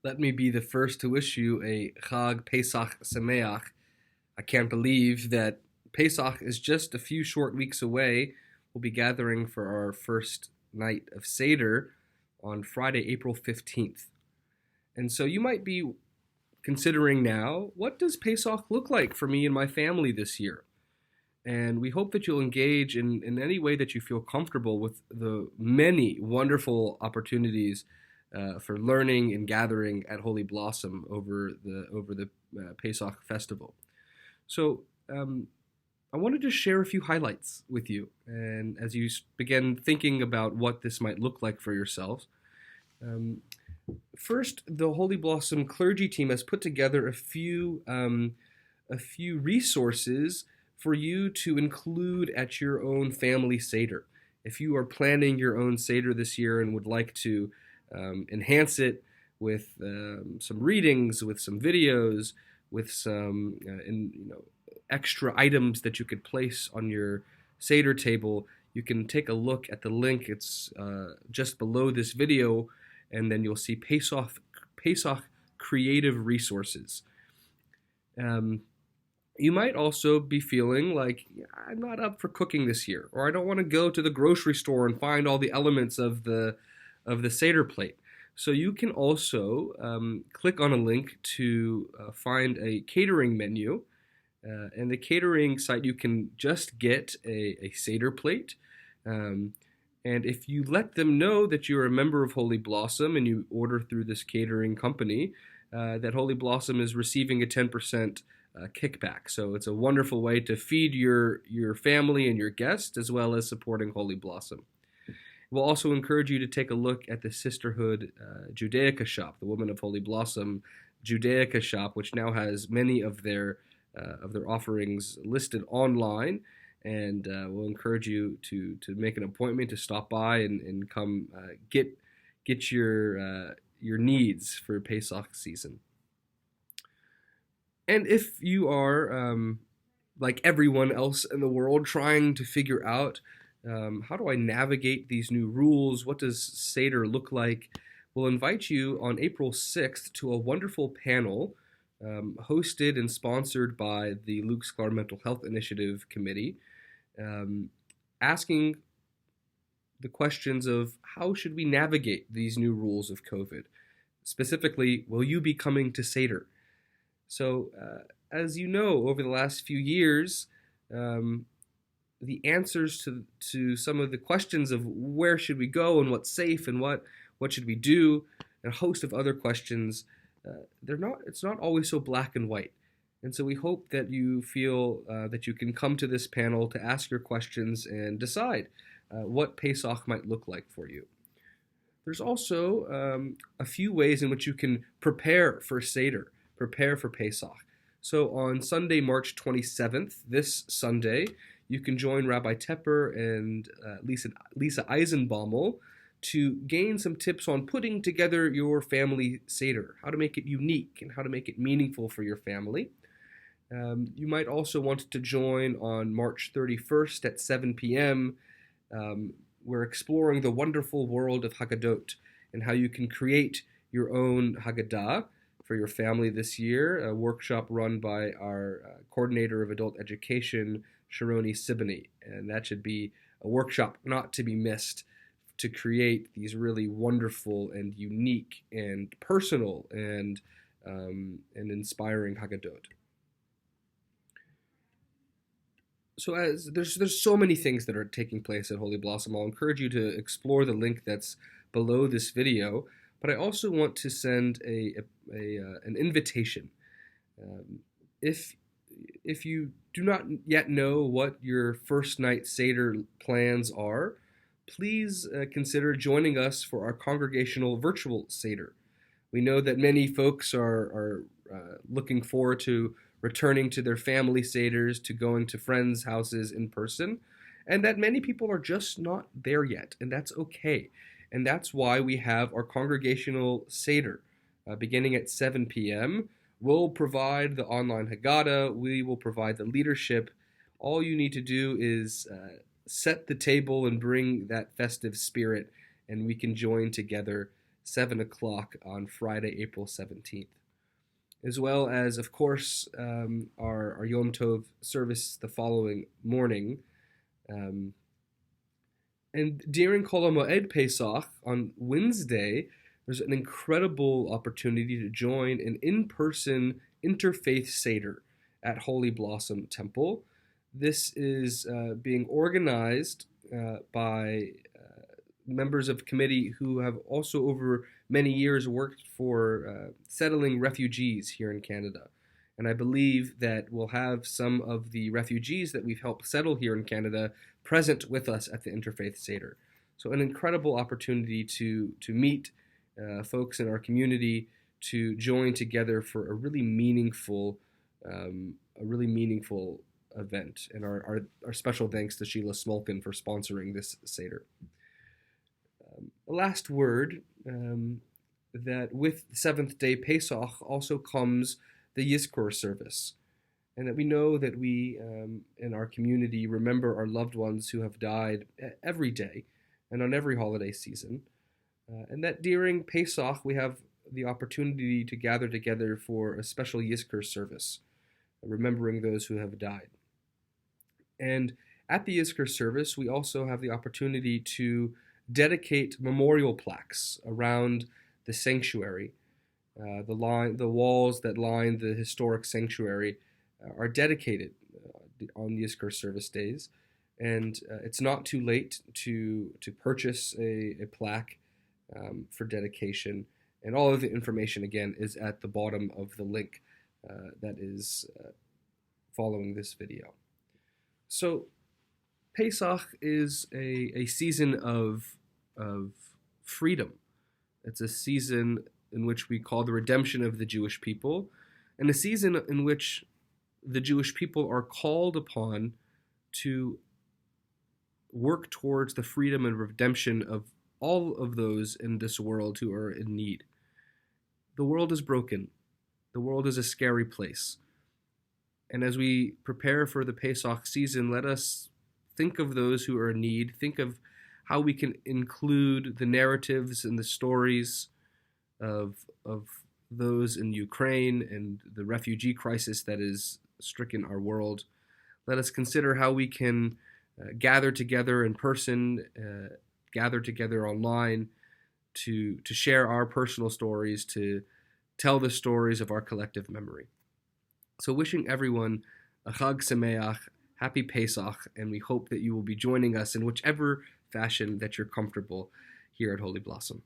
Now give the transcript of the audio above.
Let me be the first to wish you a Chag Pesach Sameach. I can't believe that Pesach is just a few short weeks away. We'll be gathering for our first night of Seder on Friday, April 15th. And so you might be considering now, what does Pesach look like for me and my family this year? And we hope that you'll engage in any way that you feel comfortable with the many wonderful opportunities for learning and gathering at Holy Blossom over the Pesach festival. So I wanted to share a few highlights with you, and as you begin thinking about what this might look like for yourselves. First, the Holy Blossom clergy team has put together a few resources for you to include at your own family Seder. If you are planning your own Seder this year and would like to enhance it with some readings, with some videos, with some extra items that you could place on your Seder table, you can take a look at the link. It's just below this video, and then you'll see Pesach Creative Resources. You might also be feeling like, I'm not up for cooking this year, or I don't want to go to the grocery store and find all the elements of the Seder plate. So you can also click on a link to find a catering menu. And the catering site, you can just get a Seder plate. And if you let them know that you're a member of Holy Blossom and you order through this catering company, that Holy Blossom is receiving a 10% kickback. So it's a wonderful way to feed your family and your guests, as well as supporting Holy Blossom. We'll also encourage you to take a look at the Sisterhood Judaica shop, the Women of Holy Blossom Judaica shop, which now has many of their offerings listed online, and we'll encourage you to make an appointment to stop by and come get your needs for Pesach season. And if you are like everyone else in the world trying to figure out how do I navigate these new rules, what does Seder look like, we'll invite you on April 6th to a wonderful panel hosted and sponsored by the Luke Sklar Mental Health Initiative Committee, asking the questions of how should we navigate these new rules of COVID? Specifically, will you be coming to Seder? So, as you know, over the last few years, the answers to some of the questions of where should we go and what's safe and what should we do, and a host of other questions, it's not always so black and white. And so we hope that you feel that you can come to this panel to ask your questions and decide what Pesach might look like for you. There's also a few ways in which you can prepare for Seder, prepare for Pesach. So on Sunday, March 27th, this Sunday, you can join Rabbi Tepper and Lisa Eisenbaumel to gain some tips on putting together your family Seder, how to make it unique and how to make it meaningful for your family. You might also want to join on March 31st at 7 p.m. We're exploring the wonderful world of Haggadot and how you can create your own Haggadah for your family this year, a workshop run by our coordinator of adult education, Sharoni Siboney. And that should be a workshop not to be missed to create these really wonderful and unique and personal and inspiring Haggadot. So as there's so many things that are taking place at Holy Blossom, I'll encourage you to explore the link that's below this video. But I also want to send an invitation. If you do not yet know what your first night Seder plans are, please consider joining us for our congregational virtual Seder. We know that many folks are looking forward to returning to their family Seders, to going to friends' houses in person, and that many people are just not there yet, and that's okay. And that's why we have our congregational Seder beginning at 7 p.m. We'll provide the online Haggadah. We will provide the leadership. All you need to do is set the table and bring that festive spirit, and we can join together 7 o'clock on Friday, April 17th. As well as, of course, our Yom Tov service the following morning. And during Kol HaMoed Pesach on Wednesday, there's an incredible opportunity to join an in-person interfaith Seder at Holy Blossom Temple. This is being organized by members of committee who have also over many years worked for settling refugees here in Canada. And I believe that we'll have some of the refugees that we've helped settle here in Canada present with us at the Interfaith Seder. So an incredible opportunity to meet folks in our community, to join together for a really meaningful event. And our special thanks to Sheila Smolkin for sponsoring this Seder. A last word, that with the seventh day Pesach also comes the Yizkor service, and that we know that we in our community remember our loved ones who have died every day and on every holiday season, and that during Pesach we have the opportunity to gather together for a special Yizkor service, remembering those who have died. And at the Yizkor service, we also have the opportunity to dedicate memorial plaques around the sanctuary. The walls that line the historic sanctuary are dedicated on Yizkor service days, and it's not too late to purchase a plaque for dedication. And all of the information, again, is at the bottom of the link that is following this video. So Pesach is a season of freedom. It's a season in which we call the redemption of the Jewish people, and a season in which the Jewish people are called upon to work towards the freedom and redemption of all of those in this world who are in need. The world is broken. The world is a scary place. And as we prepare for the Pesach season, let us think of those who are in need, think of how we can include the narratives and the stories of those in Ukraine and the refugee crisis that is stricken our world. Let us consider how we can gather together in person, gather together online to share our personal stories, to tell the stories of our collective memory. So wishing everyone a Chag Sameach, happy Pesach, and we hope that you will be joining us in whichever fashion that you're comfortable here at Holy Blossom.